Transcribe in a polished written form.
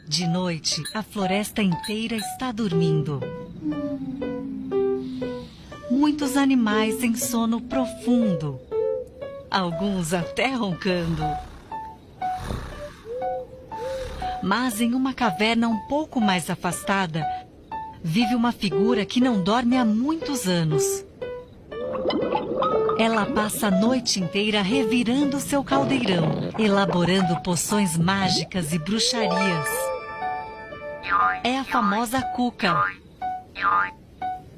De noite, a floresta inteira está dormindo. Muitos animais em sono profundo. Alguns até roncando. Mas em uma caverna um pouco mais afastada, vive uma figura que não dorme há muitos anos. Ela passa a noite inteira revirando seu caldeirão, elaborando poções mágicas e bruxarias. É a famosa Cuca.